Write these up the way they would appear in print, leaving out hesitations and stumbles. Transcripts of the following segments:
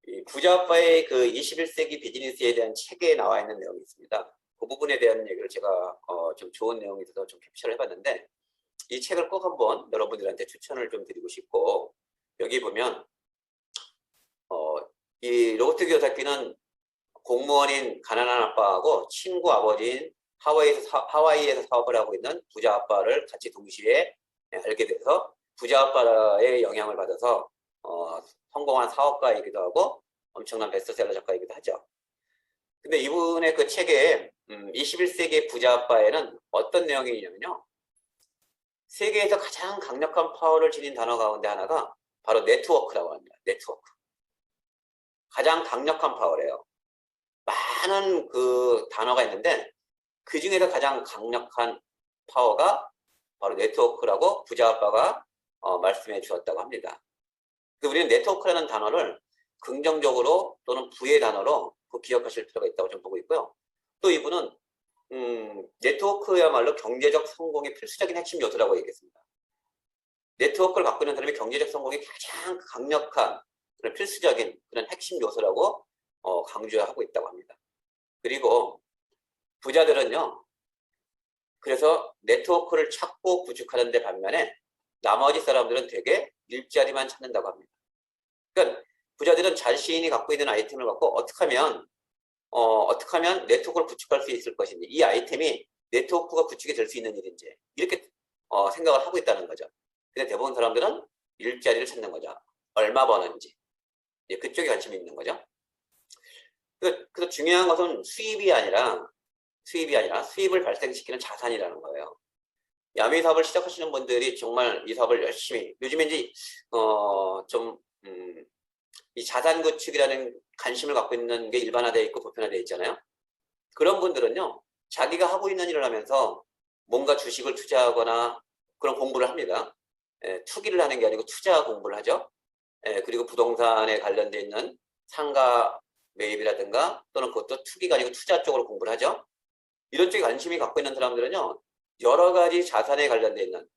이 부자아빠의 그 21세기 비즈니스에 대한 책에 나와 있는 내용이 있습니다. 그 부분에 대한 얘기를 제가 좀 좋은 내용이 있어서 좀 캡처를 해봤는데, 이 책을 꼭 한번 여러분들한테 추천을 좀 드리고 싶고, 여기 보면 이 로버트 기요사키는 공무원인 가난한 아빠하고 친구 아버지인 하와이에서 사업을 하고 있는 부자 아빠를 같이 동시에 알게 돼서 부자 아빠의 영향을 받아서 성공한 사업가이기도 하고 엄청난 베스트셀러 작가이기도 하죠. 근데 이분의 그 책에 21세기 부자 아빠에는 어떤 내용이 있냐면요. 세계에서 가장 강력한 파워를 지닌 단어 가운데 하나가 바로 네트워크라고 합니다. 네트워크. 가장 강력한 파워래요. 많은 그 단어가 있는데 그 중에서 가장 강력한 파워가 바로 네트워크라고 부자 아빠가 말씀해 주었다고 합니다. 우리는 네트워크라는 단어를 긍정적으로 또는 부의 단어로 기억하실 필요가 있다고 좀 보고 있고요. 또 이분은 네트워크야말로 경제적 성공의 필수적인 핵심 요소라고 얘기했습니다. 네트워크를 갖고 있는 사람이 경제적 성공의 가장 강력한 그런 필수적인 그런 핵심 요소라고 강조하고 있다고 합니다. 그리고 부자들은요, 그래서 네트워크를 찾고 구축하는 데 반면에 나머지 사람들은 되게 일자리만 찾는다고 합니다. 그러니까 부자들은 자신이 갖고 있는 아이템을 갖고 어떻게 하면 네트워크를 구축할 수 있을 것인지, 이 아이템이 네트워크가 구축이 될 수 있는 일인지 이렇게 생각을 하고 있다는 거죠. 근데 대부분 사람들은 일자리를 찾는 거죠. 얼마 버는지 그쪽에 관심이 있는 거죠. 그래서 중요한 것은 수입이 아니라 수입을 발생시키는 자산이라는 거예요. 야매 사업을 시작하시는 분들이 정말 이 사업을 열심히, 요즘에 이제 이 자산 구축이라는 관심을 갖고 있는 게 일반화되어 있고 보편화되어 있잖아요. 그런 분들은요, 자기가 하고 있는 일을 하면서 뭔가 주식을 투자하거나 그런 공부를 합니다. 투기를 하는 게 아니고 투자 공부를 하죠. 그리고 부동산에 관련되어 있는 상가 매입이라든가 또는 그것도 투기가 아니고 투자 쪽으로 공부를 하죠. 이런 쪽에 관심이 갖고 있는 사람들은요, 여러 가지 자산에 관련되어 있는,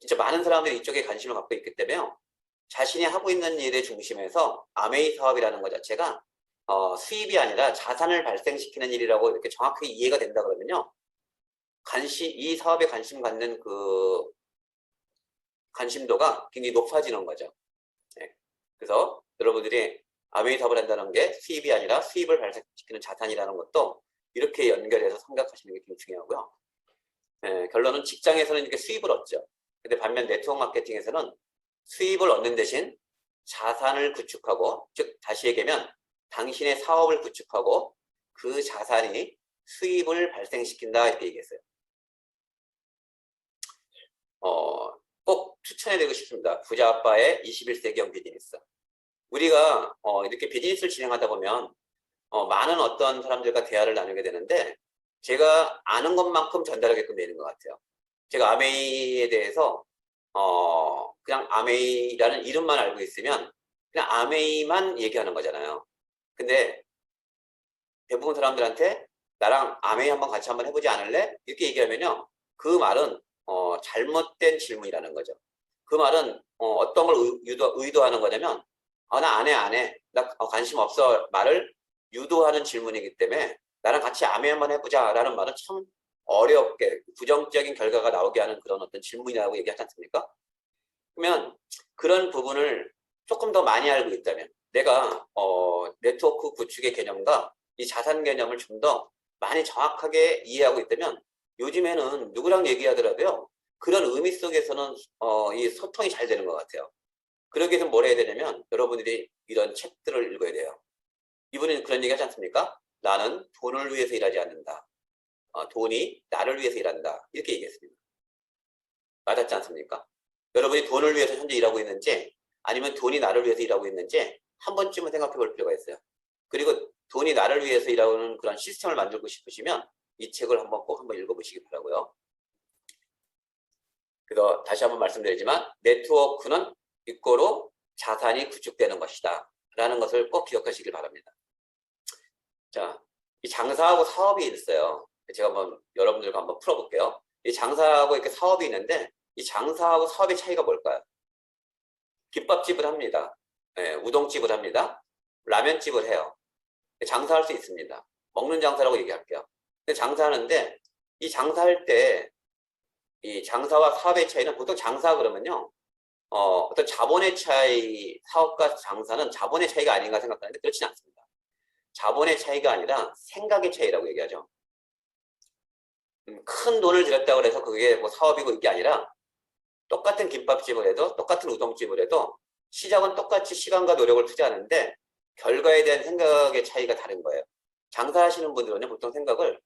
진짜 많은 사람들이 이쪽에 관심을 갖고 있기 때문에 자신이 하고 있는 일의 중심에서 아메이 사업이라는 것 자체가 수입이 아니라 자산을 발생시키는 일이라고 이렇게 정확하게 이해가 된다 그러면요, 이 사업에 관심 갖는 그 관심도가 굉장히 높아지는 거죠. 네. 그래서 여러분들이 아메이 사업을 한다는 게 수입이 아니라 수입을 발생시키는 자산이라는 것도 이렇게 연결해서 생각하시는 게 굉장히 중요하고요. 결론은 직장에서는 이렇게 수입을 얻죠. 근데 반면 네트워크 마케팅에서는 수입을 얻는 대신 자산을 구축하고, 즉 다시 얘기하면 당신의 사업을 구축하고 그 자산이 수입을 발생시킨다 이렇게 얘기했어요. 꼭 추천해드리고 싶습니다. 부자 아빠의 21세기형 비즈니스. 우리가 이렇게 비즈니스를 진행하다 보면 많은 어떤 사람들과 대화를 나누게 되는데 제가 아는 것만큼 전달하게끔 되는 것 같아요. 제가 아메이에 대해서 그냥 아메이라는 이름만 알고 있으면 그냥 아메이만 얘기하는 거잖아요. 근데 대부분 사람들한테 나랑 아메이 한번 같이 한번 해보지 않을래? 이렇게 얘기하면요, 그 말은 잘못된 질문이라는 거죠. 그 말은 어떤 걸 의도하는 거냐면 나 안 해. 나 관심 없어. 말을 유도하는 질문이기 때문에 나랑 같이 아메이 한번 해보자 라는 말은 참 어렵게 부정적인 결과가 나오게 하는 그런 어떤 질문이라고 얘기하지 않습니까? 그러면 그런 부분을 조금 더 많이 알고 있다면, 내가 네트워크 구축의 개념과 이 자산 개념을 좀 더 많이 정확하게 이해하고 있다면 요즘에는 누구랑 얘기하더라도요, 그런 의미 속에서는 이 소통이 잘 되는 것 같아요. 그러기 위해서 뭘 해야 되냐면 여러분들이 이런 책들을 읽어야 돼요. 이분은 그런 얘기 하지 않습니까? 나는 돈을 위해서 일하지 않는다. 돈이 나를 위해서 일한다. 이렇게 얘기했습니다. 맞았지 않습니까? 여러분이 돈을 위해서 현재 일하고 있는지 아니면 돈이 나를 위해서 일하고 있는지 한 번쯤은 생각해 볼 필요가 있어요. 그리고 돈이 나를 위해서 일하는 그런 시스템을 만들고 싶으시면 이 책을 꼭 한번 읽어보시기 바라고요. 그래서 다시 한번 말씀드리지만 네트워크는 이꼬로 자산이 구축되는 것이다 라는 것을 꼭 기억하시길 바랍니다. 자, 이 장사하고 사업이 있어요. 제가 여러분들과 한번 풀어볼게요. 이 장사하고 이렇게 사업이 있는데 이 장사하고 사업의 차이가 뭘까요? 김밥집을 합니다. 예, 우동집을 합니다. 라면집을 해요. 장사할 수 있습니다. 먹는 장사라고 얘기할게요. 근데 장사하는데 이 장사할 때 이 장사와 사업의 차이는 보통 장사 그러면요. 어떤 자본의 차이, 사업과 장사는 자본의 차이가 아닌가 생각하는데 그렇지는 않습니다. 자본의 차이가 아니라 생각의 차이라고 얘기하죠. 큰 돈을 들였다고 해서 그게 뭐 사업이고 이게 아니라 똑같은 김밥집을 해도 똑같은 우동집을 해도 시작은 똑같이 시간과 노력을 투자하는데 결과에 대한 생각의 차이가 다른 거예요. 장사하시는 분들은 보통 생각을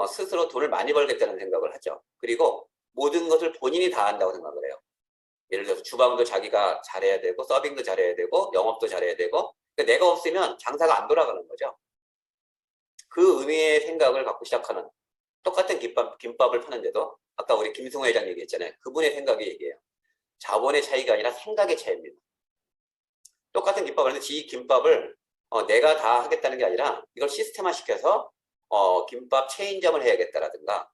스스로 돈을 많이 벌겠다는 생각을 하죠. 그리고 모든 것을 본인이 다 한다고 생각을 해요. 예를 들어서 주방도 자기가 잘해야 되고 서빙도 잘해야 되고 영업도 잘해야 되고 그러니까 내가 없으면 장사가 안 돌아가는 거죠. 그 의미의 생각을 갖고 시작하는 똑같은 김밥을 파는데도 아까 우리 김승호 회장 얘기했잖아요. 그분의 생각이 얘기해요. 자본의 차이가 아니라 생각의 차이입니다. 똑같은 김밥을 하는데 이 김밥을 내가 다 하겠다는 게 아니라 이걸 시스템화 시켜서 김밥 체인점을 해야겠다라든가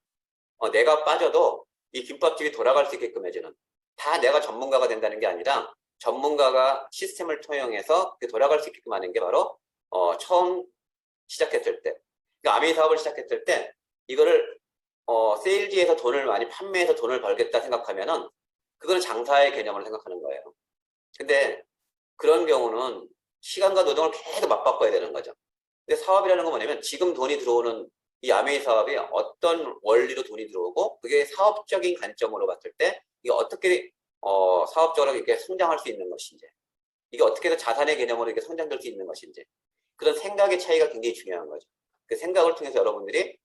내가 빠져도 이 김밥집이 돌아갈 수 있게끔 해주는 다 내가 전문가가 된다는 게 아니라 전문가가 시스템을 통해서 돌아갈 수 있게끔 하는 게 바로 처음 시작했을 때 그러니까 아메이 사업을 시작했을 때 이거를 세일즈에서 돈을 많이 판매해서 돈을 벌겠다 생각하면은 그거는 장사의 개념으로 생각하는 거예요. 근데 그런 경우는 시간과 노동을 계속 맞바꿔야 되는 거죠. 근데 사업이라는 건 뭐냐면 지금 돈이 들어오는 이 아메이 사업이 어떤 원리로 돈이 들어오고 그게 사업적인 관점으로 봤을 때 이게 어떻게 사업적으로 이렇게 성장할 수 있는 것인지 이게 어떻게 해서 자산의 개념으로 이렇게 성장될 수 있는 것인지 그런 생각의 차이가 굉장히 중요한 거죠. 그 생각을 통해서 여러분들이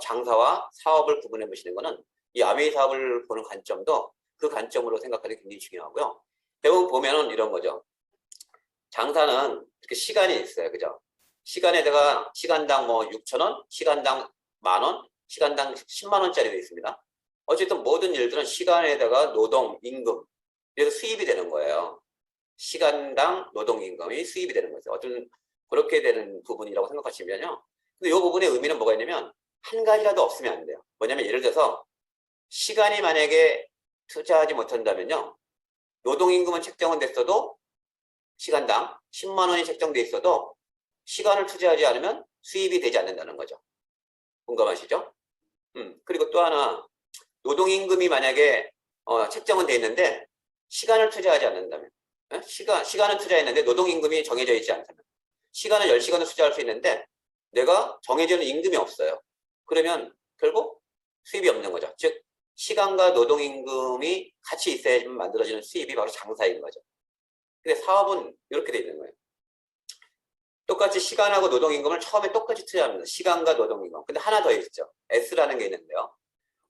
장사와 사업을 구분해 보시는 거는 이 아메이 사업을 보는 관점도 그 관점으로 생각하는 게 굉장히 중요하고요. 대부분 보면은 이런 거죠. 장사는 이렇게 시간이 있어요. 그죠? 시간에다가 시간당 뭐 6,000원, 시간당 10,000원, 시간당 10만 원짜리도 있습니다. 어쨌든 모든 일들은 시간에다가 노동, 임금, 그래서 수입이 되는 거예요. 시간당 노동 임금이 수입이 되는 거죠. 어떤 그렇게 되는 부분이라고 생각하시면요. 근데 이 부분의 의미는 뭐가 있냐면 한 가지라도 없으면 안 돼요. 뭐냐면 예를 들어서 시간이 만약에 투자하지 못한다면요. 노동 임금은 책정은 됐어도 시간당 10만 원이 책정돼 있어도 시간을 투자하지 않으면 수입이 되지 않는다는 거죠. 공감하시죠? 그리고 또 하나 노동 임금이 만약에 책정은 돼 있는데 시간을 투자하지 않는다면 시간은 투자했는데 노동 임금이 정해져 있지 않다면 시간을 10시간을 투자할 수 있는데 내가 정해지는 임금이 없어요. 그러면 결국 수입이 없는 거죠. 즉 시간과 노동 임금이 같이 있어야지만 만들어지는 수입이 바로 장사인 거죠. 근데 사업은 이렇게 돼 있는 거예요. 똑같이 시간하고 노동 임금을 처음에 똑같이 투자합니다. 시간과 노동 임금. 근데 하나 더 있죠. S라는 게 있는데요.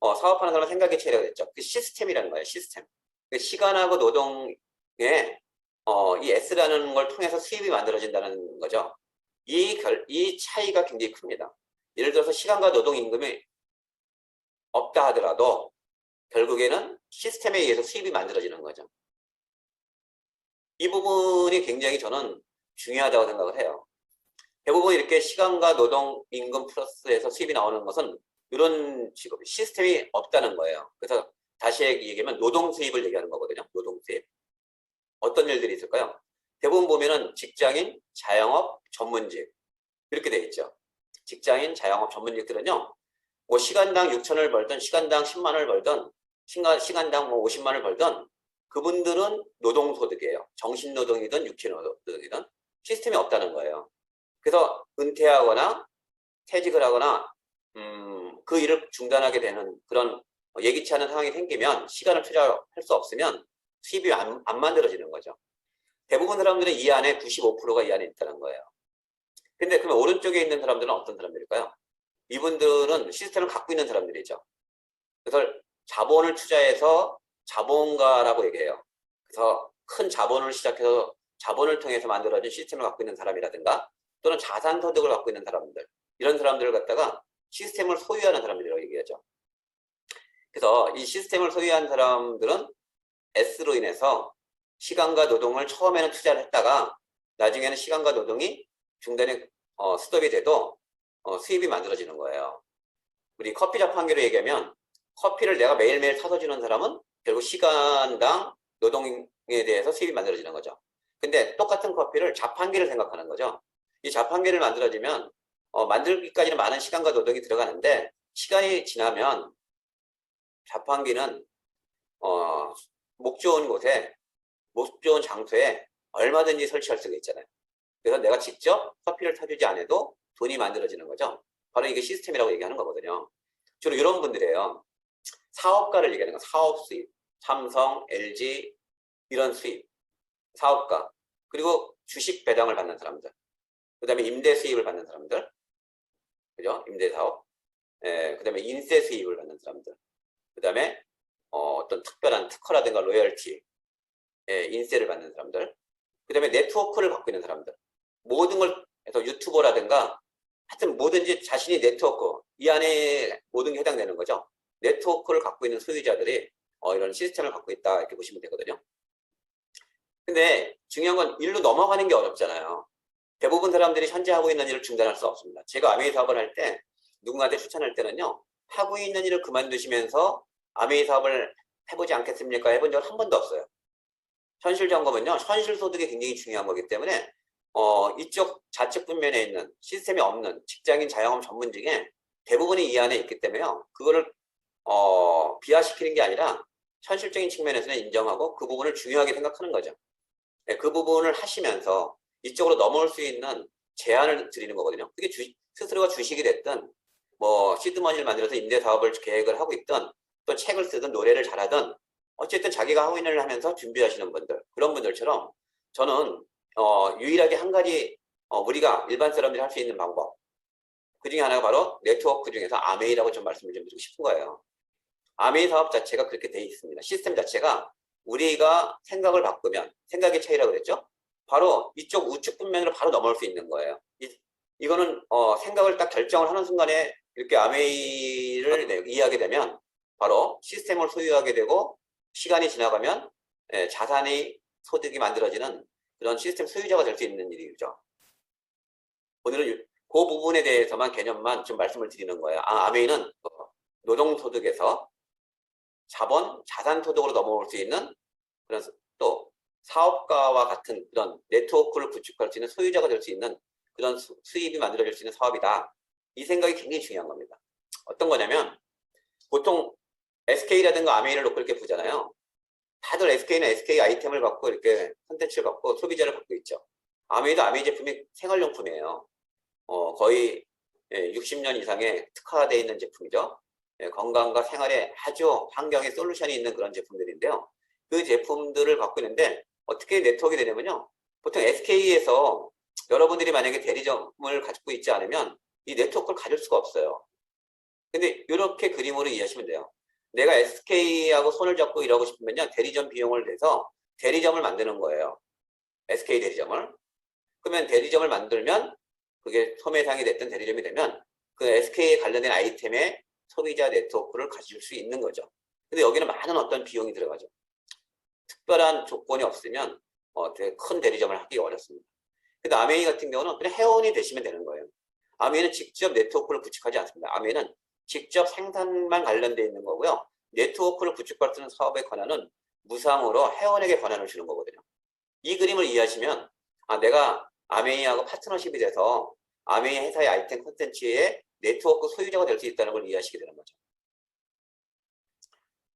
사업하는 사람은 생각의 차이라고 했죠. 그 시스템이라는 거예요. 시스템. 그 시간하고 노동에 이 S라는 걸 통해서 수입이 만들어진다는 거죠. 이 차이가 굉장히 큽니다. 예를 들어서 시간과 노동 임금이 없다 하더라도 결국에는 시스템에 의해서 수입이 만들어지는 거죠. 이 부분이 굉장히 저는 중요하다고 생각을 해요. 대부분 이렇게 시간과 노동 임금 플러스에서 수입이 나오는 것은 이런 직업, 시스템이 없다는 거예요. 그래서 다시 얘기하면 노동 수입을 얘기하는 거거든요. 노동 수입. 어떤 일들이 있을까요? 대부분 보면은 직장인, 자영업, 전문직 이렇게 돼 있죠. 직장인, 자영업, 전문직들은요. 뭐 시간당 6,000원을 벌든 시간당 10만 원을 벌든 시간당 뭐 50만 원을 벌든 그분들은 노동소득이에요. 정신노동이든 육체노동이든 시스템이 없다는 거예요. 그래서 은퇴하거나 퇴직을 하거나 그 일을 중단하게 되는 그런 예기치 않은 상황이 생기면 시간을 투자할 수 없으면 수입이 안 만들어지는 거죠. 대부분 사람들은 이 안에 95%가 이 안에 있다는 거예요. 근데 그러면 오른쪽에 있는 사람들은 어떤 사람들일까요? 이분들은 시스템을 갖고 있는 사람들이죠. 그래서 자본을 투자해서 자본가라고 얘기해요. 그래서 큰 자본을 시작해서 자본을 통해서 만들어진 시스템을 갖고 있는 사람이라든가 또는 자산 소득을 갖고 있는 사람들 이런 사람들을 갖다가 시스템을 소유하는 사람들이라고 얘기하죠. 그래서 이 시스템을 소유한 사람들은 S로 인해서 시간과 노동을 처음에는 투자를 했다가 나중에는 시간과 노동이 중단에 스톱이 돼도 수입이 만들어지는 거예요. 우리 커피숍 판결을 얘기하면 커피를 내가 매일매일 사서 주는 사람은 결국 시간당 노동 대해서 수입이 만들어지는 거죠. 근데 똑같은 커피를 자판기를 생각하는 거죠. 이 자판기를 만들어지면 만들기까지는 많은 시간과 노동이 들어가는데 시간이 지나면 자판기는 목 좋은 곳에 목 좋은 장소에 얼마든지 설치할 수가 있잖아요. 그래서 내가 직접 커피를 타주지 않아도 돈이 만들어지는 거죠. 바로 이게 시스템이라고 얘기하는 거거든요. 주로 이런 분들이에요. 사업가를 얘기하는 거, 사업 수입. 삼성, LG 이런 수입, 사업가. 그리고 주식 배당을 받는 사람들. 그 다음에 임대 수입을 받는 사람들. 그죠? 임대 사업. 그 다음에 인세 수입을 받는 사람들. 그 다음에 어떤 특별한 특허라든가 로열티, 인세를 받는 사람들. 그 다음에 네트워크를 갖고 있는 사람들. 모든 걸 해서 유튜버라든가 하여튼 뭐든지 자신이 네트워크, 이 안에 모든 게 해당되는 거죠. 네트워크를 갖고 있는 소유자들이 이런 시스템을 갖고 있다 이렇게 보시면 되거든요. 근데 중요한 건 일로 넘어가는 게 어렵잖아요. 대부분 사람들이 현재 하고 있는 일을 중단할 수 없습니다. 제가 아메이 사업을 할 때 누군가한테 추천할 때는요. 하고 있는 일을 그만두시면서 아메이 사업을 해보지 않겠습니까? 해본 적은 한 번도 없어요. 현실 점검은요. 현실 소득이 굉장히 중요한 거기 때문에 이쪽 좌측 분면에 있는 시스템이 없는 직장인 자영업 전문직에 대부분이 이 안에 있기 때문에요. 그거를 비하시키는 게 아니라 현실적인 측면에서는 인정하고 그 부분을 중요하게 생각하는 거죠. 네, 그 부분을 하시면서 이쪽으로 넘어올 수 있는 제안을 드리는 거거든요. 그게 스스로가 주식이 됐든 뭐 시드머니를 만들어서 임대 사업을 계획을 하고 있든 또 책을 쓰든 노래를 잘하든 어쨌든 자기가 하고 있는 일을 하면서 준비하시는 분들 그런 분들처럼 저는 유일하게 한 가지 우리가 일반 사람들이 할 수 있는 방법 그 중에 하나가 바로 네트워크 중에서 아메이라고 좀 말씀을 좀 드리고 싶은 거예요. 아메이 사업 자체가 그렇게 돼 있습니다. 시스템 자체가 우리가 생각을 바꾸면 생각의 차이라고 그랬죠. 바로 이쪽 우측 분면으로 바로 넘어올 수 있는 거예요. 이거는 생각을 딱 결정을 하는 순간에 이렇게 아메이를 이해하게 되면 바로 시스템을 소유하게 되고 시간이 지나가면 자산의 소득이 만들어지는 그런 시스템 소유자가 될 수 있는 일이죠. 오늘은 그 부분에 대해서만 개념만 좀 말씀을 드리는 거예요. 아메이는 노동소득에서 자본, 자산소득으로 넘어올 수 있는 그런 또 사업가와 같은 그런 네트워크를 구축할 수 있는 소유자가 될 수 있는 그런 수입이 만들어질 수 있는 사업이다. 이 생각이 굉장히 중요한 겁니다. 어떤 거냐면 보통 SK라든가 아메이를 놓고 이렇게 보잖아요. 다들 SK는 SK 아이템을 갖고 이렇게 콘텐츠를 갖고 소비자를 갖고 있죠. 아메이도 아메이 제품이 생활용품이에요. 거의 60년 이상의 특화되어 있는 제품이죠. 건강과 생활에 아주 환경에 솔루션이 있는 그런 제품들인데요. 그 제품들을 갖고 있는데 어떻게 네트워크가 되냐면요. 보통 SK에서 여러분들이 만약에 대리점을 가지고 있지 않으면 이 네트워크를 가질 수가 없어요. 근데 이렇게 그림으로 이해하시면 돼요. 내가 SK하고 손을 잡고 일하고 싶으면요. 대리점 비용을 내서 대리점을 만드는 거예요. SK 대리점을. 그러면 대리점을 만들면 그게 소매상이 됐든 대리점이 되면 그 SK에 관련된 아이템의 소비자 네트워크를 가질 수 있는 거죠. 근데 여기는 많은 어떤 비용이 들어가죠. 특별한 조건이 없으면 되게 큰 대리점을 하기 어렵습니다. 근데 아메이 같은 경우는 그냥 회원이 되시면 되는 거예요. 아메이는 직접 네트워크를 구축하지 않습니다. 아메이는 직접 생산만 관련되어 있는 거고요. 네트워크를 구축할 수 있는 사업의 권한은 무상으로 회원에게 권한을 주는 거거든요. 이 그림을 이해하시면 내가 아메이하고 파트너십이 돼서 아메이 회사의 아이템 콘텐츠의 네트워크 소유자가 될 수 있다는 걸 이해하시게 되는 거죠.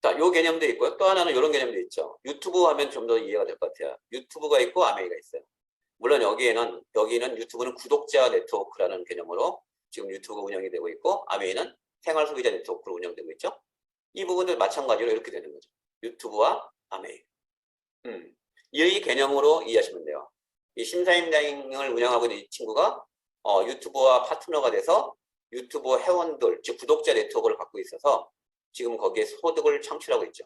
자, 요 개념도 있고요. 또 하나는 이런 개념도 있죠. 유튜브 하면 좀 더 이해가 될 것 같아요. 유튜브가 있고 아메이가 있어요. 물론 여기는 유튜브는 구독자 네트워크라는 개념으로 지금 유튜브가 운영이 되고 있고 아메이는 생활 소비자 네트워크로 운영되고 있죠. 이 부분도 마찬가지로 이렇게 되는 거죠. 유튜브와 아메이. 이 개념으로 이해하시면 돼요. 이 심사임당을 운영하고 있는 이 친구가 유튜브와 파트너가 돼서 유튜브 회원들, 즉 구독자 네트워크를 갖고 있어서 지금 거기에 소득을 창출하고 있죠.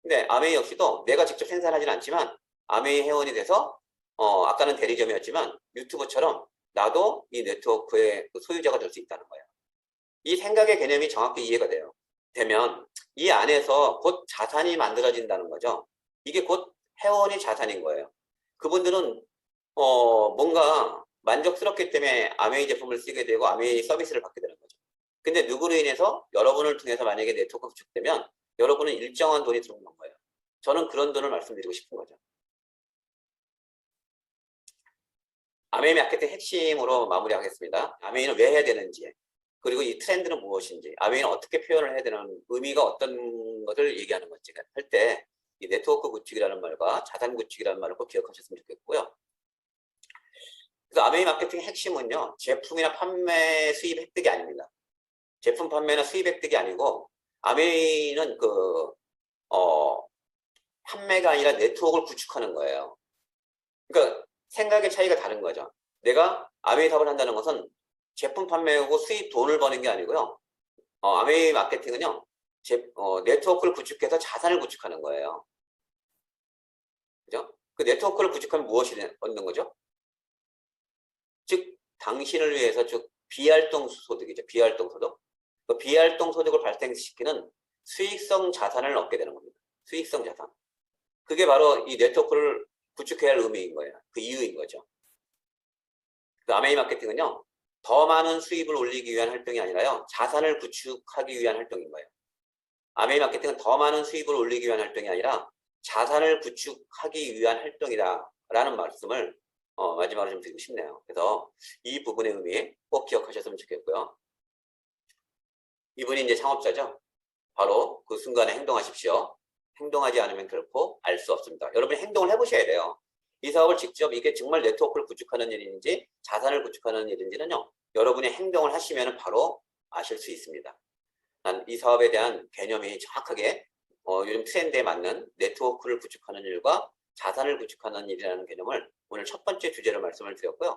근데 아메이 역시도 내가 직접 생산하지는 않지만 아메이 회원이 돼서 아까는 대리점이었지만 유튜브처럼 나도 이 네트워크의 소유자가 될 수 있다는 거예요. 이 생각의 개념이 정확히 이해가 되면 이 안에서 곧 자산이 만들어진다는 거죠. 이게 곧 회원이 자산인 거예요. 그분들은 뭔가 만족스럽기 때문에 아메이 제품을 쓰게 되고 아메이 서비스를 받게 되는 거죠. 근데 누구로 인해서 여러분을 통해서 만약에 네트워크가 구축되면 여러분은 일정한 돈이 들어오는 거예요. 저는 그런 돈을 말씀드리고 싶은 거죠. 아메이 마케팅 핵심으로 마무리하겠습니다. 아메이는 왜 해야 되는지, 그리고 이 트렌드는 무엇인지, 아메이는 어떻게 표현을 해야 되는, 의미가 어떤 것을 얘기하는 건지 할 때 이 네트워크 구축이라는 말과 자산 구축이라는 말을 꼭 기억하셨으면 좋겠고요. 그래서 아메이 마케팅 핵심은요, 제품이나 판매 수입 획득이 아닙니다. 제품 판매나 수입 획득이 아니고, 아메이는 판매가 아니라 네트워크를 구축하는 거예요. 그러니까 생각의 차이가 다른 거죠. 내가 아메이 사업을 한다는 것은 제품 판매하고 수입 돈을 버는 게 아니고요. 아메이 마케팅은요, 네트워크를 구축해서 자산을 구축하는 거예요. 그죠? 그 네트워크를 구축하면 무엇이 얻는 거죠? 즉, 당신을 위해서, 즉, 비활동 소득이죠. 비활동 소득. 그 비활동 소득을 발생시키는 수익성 자산을 얻게 되는 겁니다. 수익성 자산. 그게 바로 이 네트워크를 구축해야 할 의미인 거예요. 그 이유인 거죠. 그 아메이 마케팅은요, 더 많은 수입을 올리기 위한 활동이 아니라요, 자산을 구축하기 위한 활동인 거예요. 아메이 마케팅은 더 많은 수입을 올리기 위한 활동이 아니라 자산을 구축하기 위한 활동이다라는 말씀을 마지막으로 좀 드리고 싶네요. 그래서 이 부분의 의미 꼭 기억하셨으면 좋겠고요. 이분이 이제 창업자죠. 바로 그 순간에 행동하십시오. 행동하지 않으면 결코 알 수 없습니다. 여러분이 행동을 해보셔야 돼요. 이 사업을 직접 이게 정말 네트워크를 구축하는 일인지 자산을 구축하는 일인지는요, 여러분이 행동을 하시면 바로 아실 수 있습니다. 난 이 사업에 대한 개념이 정확하게 요즘 트렌드에 맞는 네트워크를 구축하는 일과 자산을 구축하는 일이라는 개념을 오늘 첫 번째 주제로 말씀을 드렸고요.